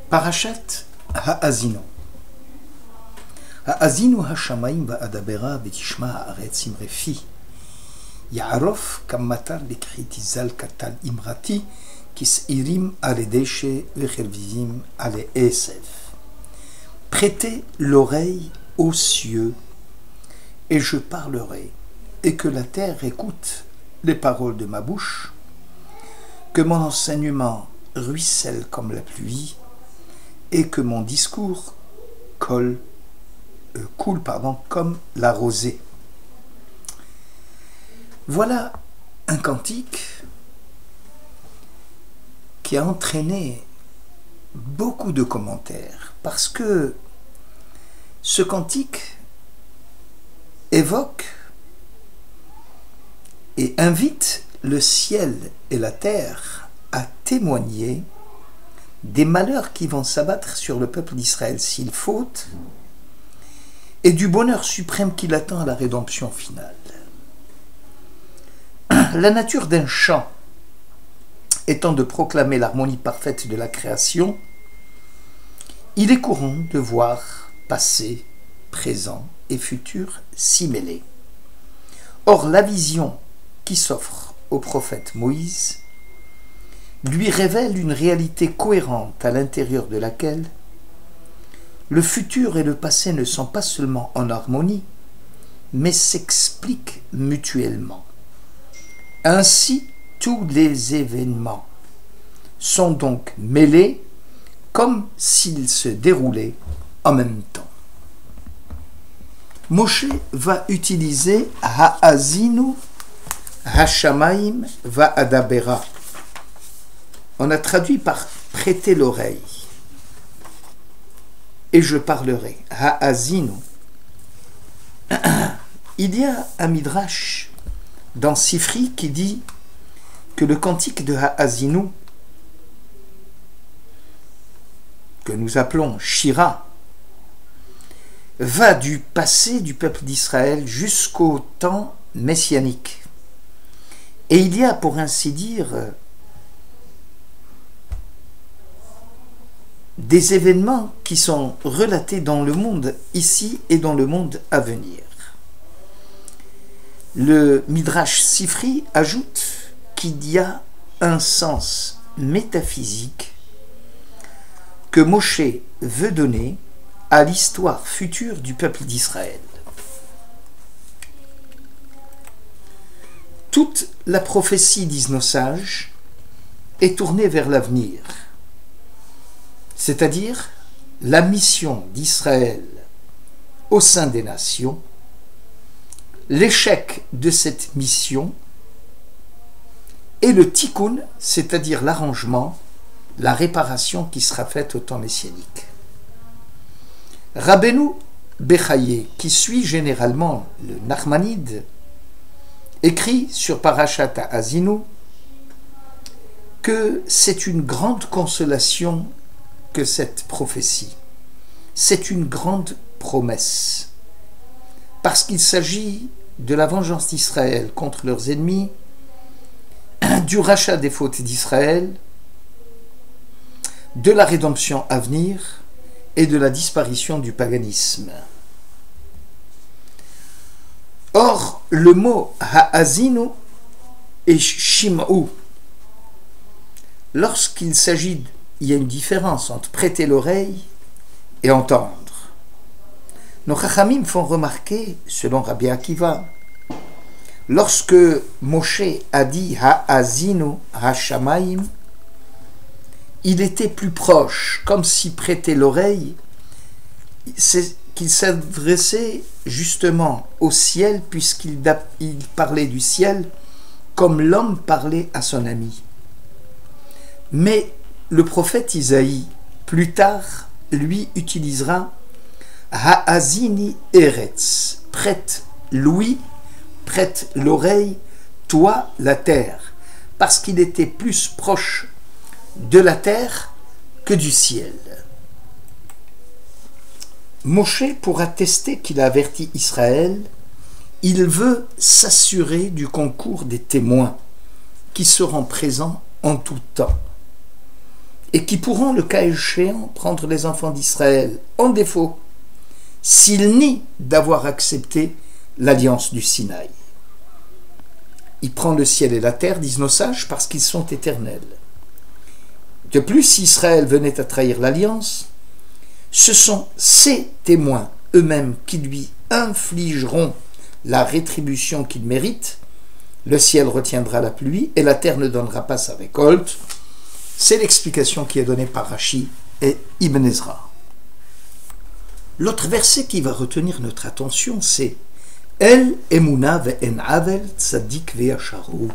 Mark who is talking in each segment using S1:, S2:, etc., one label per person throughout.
S1: Parashat Ha'azinu. Ha'azinu ha'shamayim va'adabera v'tishma ha'aretz imrefi. Ya'arof kammatar l'ekritizal katal imrati kis'irim aledeshe v'chervizim ale esef. Prêtez l'oreille aux cieux et je parlerai, et que la terre écoute les paroles de ma bouche, que mon enseignement ruisselle comme la pluie, et que mon discours coule comme la rosée. Voilà un cantique qui a entraîné beaucoup de commentaires, parce que ce cantique évoque et invite le ciel et la terre à témoigner des malheurs qui vont s'abattre sur le peuple d'Israël s'il faute, et du bonheur suprême qui l'attend à la rédemption finale. La nature d'un chant étant de proclamer l'harmonie parfaite de la création, il est courant de voir passé, présent et futur s'y mêler. Or, la vision qui s'offre au prophète Moïse lui révèle une réalité cohérente à l'intérieur de laquelle le futur et le passé ne sont pas seulement en harmonie, mais s'expliquent mutuellement. Ainsi, tous les événements sont donc mêlés comme s'ils se déroulaient en même temps. Moshe va utiliser Ha'azinu Hashamayim Va'adabera. On a traduit par prêter l'oreille. Et je parlerai. Ha'azinu. Il y a un midrash dans Sifri qui dit que le cantique de Ha'azinu, que nous appelons Shira, va du passé du peuple d'Israël jusqu'au temps messianique. Et il y a, pour ainsi dire, des événements qui sont relatés dans le monde ici et dans le monde à venir. Le Midrash Sifri ajoute qu'il y a un sens métaphysique que Moshe veut donner à l'histoire future du peuple d'Israël. Toute la prophétie, disent nos sages, est tournée vers l'avenir, c'est-à-dire la mission d'Israël au sein des nations, l'échec de cette mission et le tikkun, c'est-à-dire l'arrangement, la réparation qui sera faite au temps messianique. Rabbeinu Bechaye, qui suit généralement le Nachmanide, écrit sur Parashat Ha'azinu que c'est une grande consolation que cette prophétie. C'est une grande promesse. Parce qu'il s'agit de la vengeance d'Israël contre leurs ennemis, du rachat des fautes d'Israël, de la rédemption à venir et de la disparition du paganisme. Or, le mot Ha'azinu et Shim'u, lorsqu'il s'agit, il y a une différence entre prêter l'oreille et entendre. Nos Chachamim font remarquer, selon Rabbi Akiva, lorsque Moshe a dit Ha'azinu Hashamayim, il était plus proche, comme si prêter l'oreille, c'est qu'il s'adressait justement au ciel, puisqu'il parlait du ciel comme l'homme parlait à son ami. Mais le prophète Isaïe, plus tard, lui utilisera Ha'azini Eretz, prête l'ouïe, prête l'oreille, toi la terre, parce qu'il était plus proche de la terre que du ciel. Moshe, pour attester qu'il a averti Israël, il veut s'assurer du concours des témoins qui seront présents en tout temps. et qui pourront, le cas échéant, prendre les enfants d'Israël en défaut s'ils nient d'avoir accepté l'alliance du Sinaï. Il prend le ciel et la terre, disent nos sages, parce qu'ils sont éternels. De plus, si Israël venait à trahir l'alliance, ce sont ces témoins eux-mêmes qui lui infligeront la rétribution qu'il mérite. Le ciel retiendra la pluie et la terre ne donnera pas sa récolte. C'est l'explication qui est donnée par Rashi et Ibn Ezra. L'autre verset qui va retenir notre attention, c'est El emuna ve'en avel tzadik ve'asharu.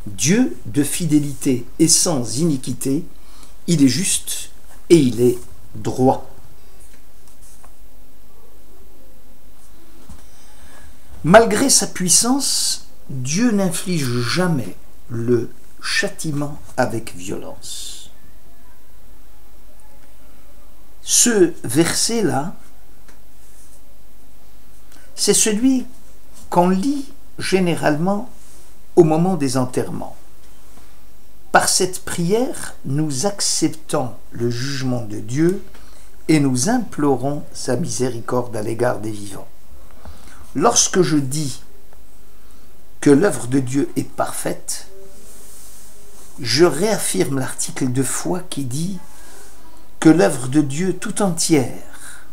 S1: Dieu de fidélité et sans iniquité, il est juste et il est droit. Malgré sa puissance, Dieu n'inflige jamais le châtiment avec violence. Ce verset-là, c'est celui qu'on lit généralement au moment des enterrements. Par cette prière, nous acceptons le jugement de Dieu et nous implorons sa miséricorde à l'égard des vivants. Lorsque je dis que l'œuvre de Dieu est parfaite, je réaffirme l'article de foi qui dit que l'œuvre de Dieu tout entière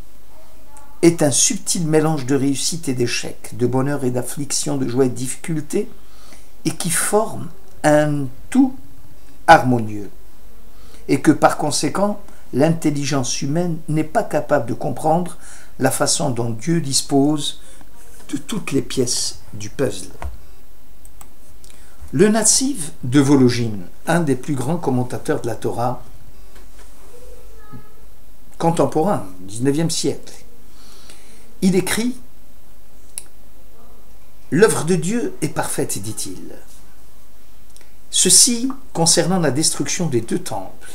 S1: est un subtil mélange de réussite et d'échec, de bonheur et d'affliction, de joie et de difficulté, et qui forme un tout harmonieux. Et que par conséquent, l'intelligence humaine n'est pas capable de comprendre la façon dont Dieu dispose de toutes les pièces du puzzle. Le Natsiv de Volojine, un des plus grands commentateurs de la Torah contemporain, 19e siècle, il écrit « L'œuvre de Dieu est parfaite, dit-il. Ceci concernant la destruction des deux temples.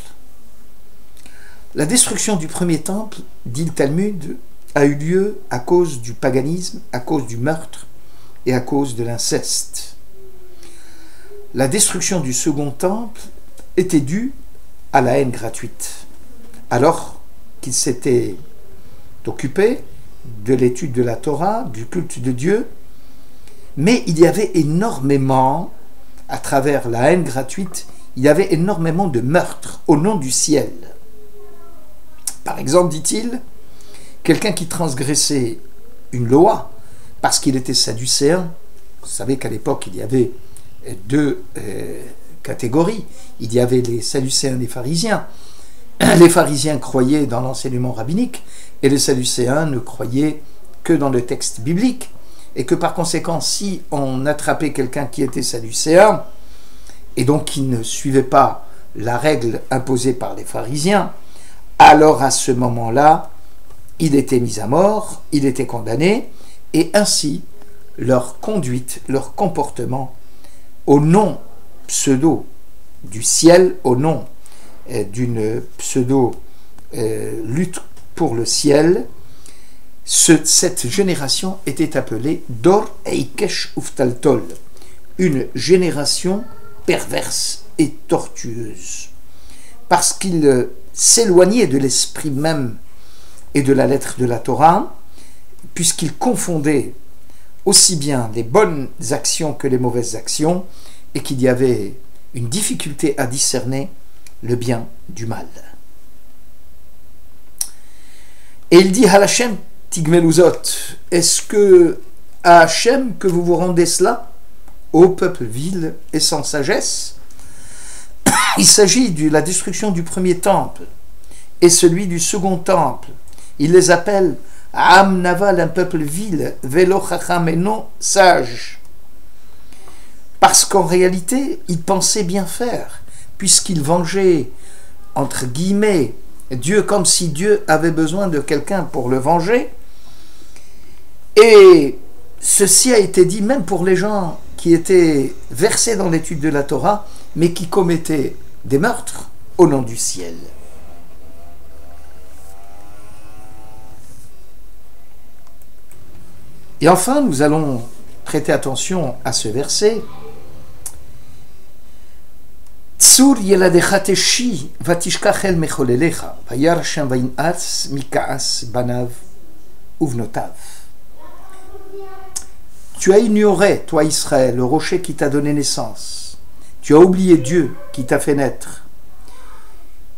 S1: La destruction du premier temple, dit le Talmud, a eu lieu à cause du paganisme, à cause du meurtre et à cause de l'inceste. La destruction du second temple était due à la haine gratuite, alors qu'il s'était occupé de l'étude de la Torah, du culte de Dieu, mais il y avait énormément, à travers la haine gratuite, il y avait énormément de meurtres au nom du ciel. Par exemple, dit-il, quelqu'un qui transgressait une loi parce qu'il était sadducéen, vous savez qu'à l'époque il y avait deux catégories, il y avait les sadducéens et les pharisiens. Les pharisiens croyaient dans l'enseignement rabbinique et les sadducéens ne croyaient que dans le texte biblique, et que par conséquent, si on attrapait quelqu'un qui était sadducéen et donc qui ne suivait pas la règle imposée par les pharisiens, alors à ce moment-là, il était mis à mort, il était condamné, et ainsi leur conduite, leur comportement, au nom pseudo du ciel, au nom d'une pseudo-lutte pour le ciel, cette génération était appelée Dor Eikesh Uftaltol, une génération perverse et tortueuse, parce qu'il s'éloignait de l'esprit même et de la lettre de la Torah, puisqu'il confondait aussi bien les bonnes actions que les mauvaises actions, et qu'il y avait une difficulté à discerner le bien du mal. Et il dit à Hachem Tigmeluzot, est-ce que à Hachem que vous vous rendez cela, ô peuple vil et sans sagesse? Il s'agit de la destruction du premier temple et celui du second temple. Il les appelle Am Naval, un peuple vil, Velo Chacham et non sage. Parce qu'en réalité, ils pensaient bien faire, puisqu'ils vengeaient, entre guillemets, Dieu comme si Dieu avait besoin de quelqu'un pour le venger. Et ceci a été dit même pour les gens qui étaient versés dans l'étude de la Torah, mais qui commettaient des meurtres au nom du ciel. Et enfin, nous allons prêter attention à ce verset. Tsur yeladecha teshi vatishkach el mecholelecha vayar Hashem vayin'atz mikaas banav uvnotav. Tu as ignoré, toi Israël, le rocher qui t'a donné naissance. Tu as oublié Dieu qui t'a fait naître.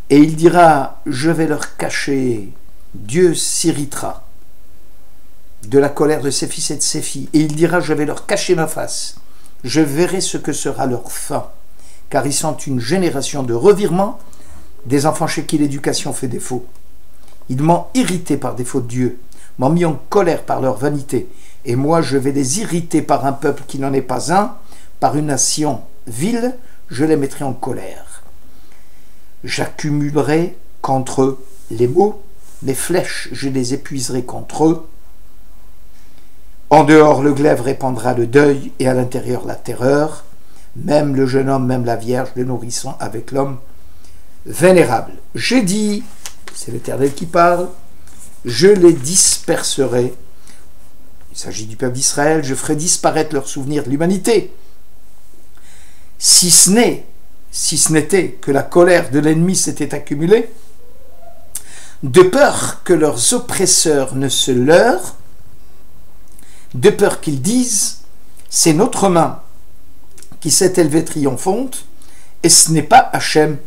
S1: Et il dira, je vais leur cacher. Dieu s'irritera de la colère de ses fils et de ses filles. Et il dira, je vais leur cacher ma face. Je verrai ce que sera leur fin. Car ils sont une génération de revirements, des enfants chez qui l'éducation fait défaut. Ils m'ont irrité par défaut de Dieu, m'ont mis en colère par leur vanité. Et moi, je vais les irriter par un peuple qui n'en est pas un, par une nation vile, je les mettrai en colère. J'accumulerai contre eux les maux, les flèches, je les épuiserai contre eux. En dehors, le glaive répandra le deuil, et à l'intérieur, la terreur. Même le jeune homme, même la vierge, le nourrisson avec l'homme vénérable. J'ai dit, c'est l'Éternel qui parle, je les disperserai. Il s'agit du peuple d'Israël, je ferai disparaître leurs souvenirs de l'humanité. Si ce n'était que la colère de l'ennemi s'était accumulée, de peur que leurs oppresseurs ne se leurrent, de peur qu'ils disent, c'est notre main qui s'est élevée triomphante, et ce n'est pas Hachem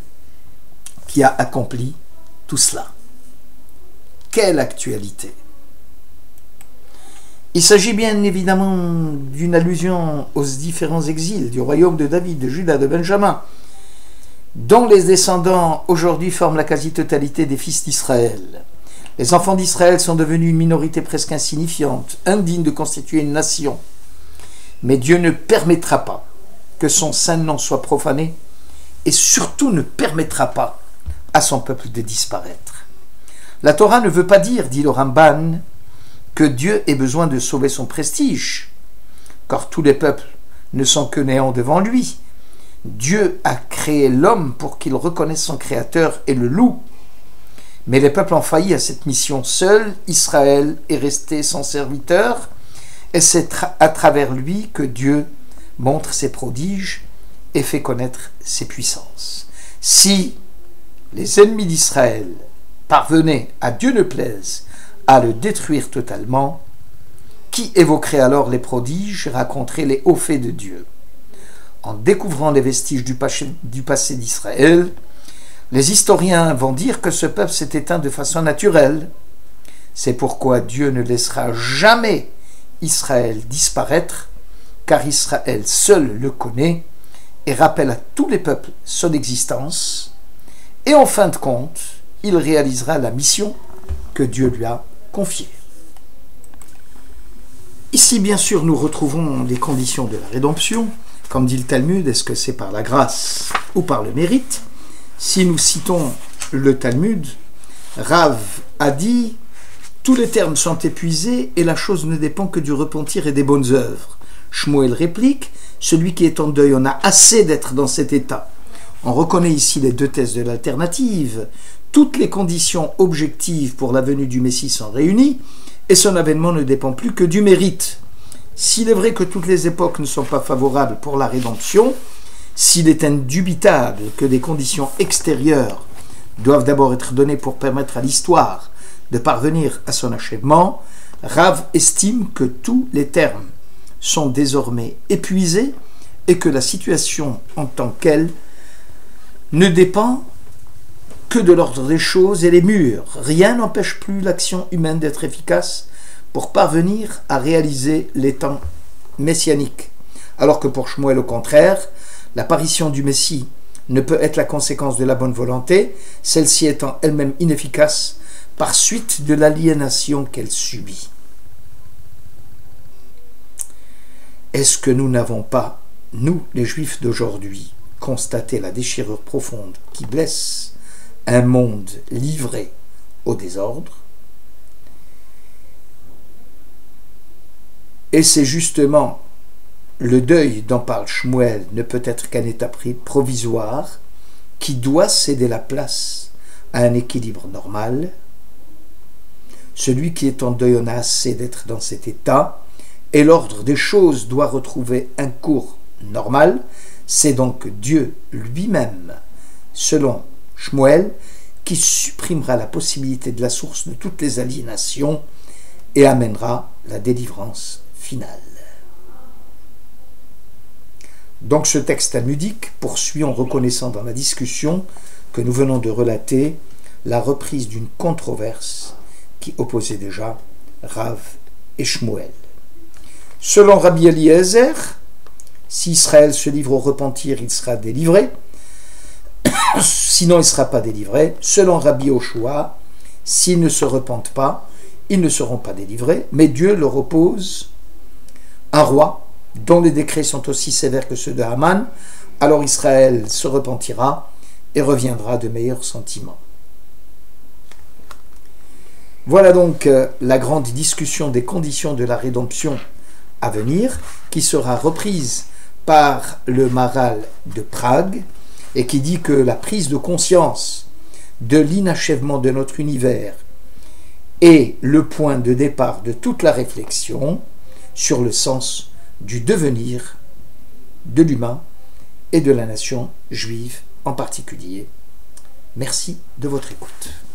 S1: qui a accompli tout cela. Quelle actualité! Il s'agit bien évidemment d'une allusion aux différents exils du royaume de David, de Juda, de Benjamin, dont les descendants aujourd'hui forment la quasi-totalité des fils d'Israël. Les enfants d'Israël sont devenus une minorité presque insignifiante, indigne de constituer une nation. Mais Dieu ne permettra pas que son saint nom soit profané, et surtout ne permettra pas à son peuple de disparaître. La Torah ne veut pas dire, dit le Ramban, que Dieu ait besoin de sauver son prestige, car tous les peuples ne sont que néants devant lui. Dieu a créé l'homme pour qu'il reconnaisse son Créateur et le loue. Mais les peuples ont failli à cette mission. Seul Israël est resté son serviteur, et c'est à travers lui que Dieu montre ses prodiges et fait connaître ses puissances. Si les ennemis d'Israël parvenaient, à Dieu ne plaise, à le détruire totalement, qui évoquerait alors les prodiges, raconterait les hauts faits de Dieu? En découvrant les vestiges du passé d'Israël, les historiens vont dire que ce peuple s'est éteint de façon naturelle. C'est pourquoi Dieu ne laissera jamais Israël disparaître, car Israël seul le connaît et rappelle à tous les peuples son existence, et en fin de compte, il réalisera la mission que Dieu lui a confiée. Ici, bien sûr, nous retrouvons les conditions de la rédemption. Comme dit le Talmud, est-ce que c'est par la grâce ou par le mérite? Si nous citons le Talmud, Rav a dit « Tous les termes sont épuisés et la chose ne dépend que du repentir et des bonnes œuvres. » Shmuel réplique « Celui qui est en deuil en a assez d'être dans cet état. » On reconnaît ici les deux thèses de l'alternative. Toutes les conditions objectives pour la venue du Messie sont réunies et son avènement ne dépend plus que du mérite. S'il est vrai que toutes les époques ne sont pas favorables pour la rédemption, s'il est indubitable que des conditions extérieures doivent d'abord être données pour permettre à l'histoire de parvenir à son achèvement, Rav estime que tous les termes sont désormais épuisés et que la situation en tant qu'elle ne dépend que de l'ordre des choses et les murs. Rien n'empêche plus l'action humaine d'être efficace pour parvenir à réaliser les temps messianiques. Alors que pour Shmuel, au contraire, l'apparition du Messie ne peut être la conséquence de la bonne volonté, celle-ci étant elle-même inefficace par suite de l'aliénation qu'elle subit. Est-ce que nous n'avons pas, nous les Juifs d'aujourd'hui, constaté la déchirure profonde qui blesse un monde livré au désordre? Et c'est justement le deuil dont parle Shmuel ne peut être qu'un état provisoire qui doit céder la place à un équilibre normal. Celui qui est en deuil en a assez d'être dans cet état et l'ordre des choses doit retrouver un cours normal. C'est donc Dieu lui-même, selon Shmuel, qui supprimera la possibilité de la source de toutes les aliénations et amènera la délivrance finale. Donc ce texte talmudique poursuit en reconnaissant dans la discussion que nous venons de relater la reprise d'une controverse qui opposait déjà Rav et Shmuel. Selon Rabbi Eliezer, si Israël se livre au repentir, il sera délivré. Sinon, il ne sera pas délivré. Selon Rabbi Yoshua, s'ils ne se repentent pas, ils ne seront pas délivrés. Mais Dieu leur oppose un roi dont les décrets sont aussi sévères que ceux de Haman. Alors Israël se repentira et reviendra de meilleurs sentiments. Voilà donc la grande discussion des conditions de la rédemption à venir, qui sera reprise par le Maharal de Prague, et qui dit que la prise de conscience de l'inachèvement de notre univers est le point de départ de toute la réflexion sur le sens du devenir de l'humain et de la nation juive en particulier. Merci de votre écoute.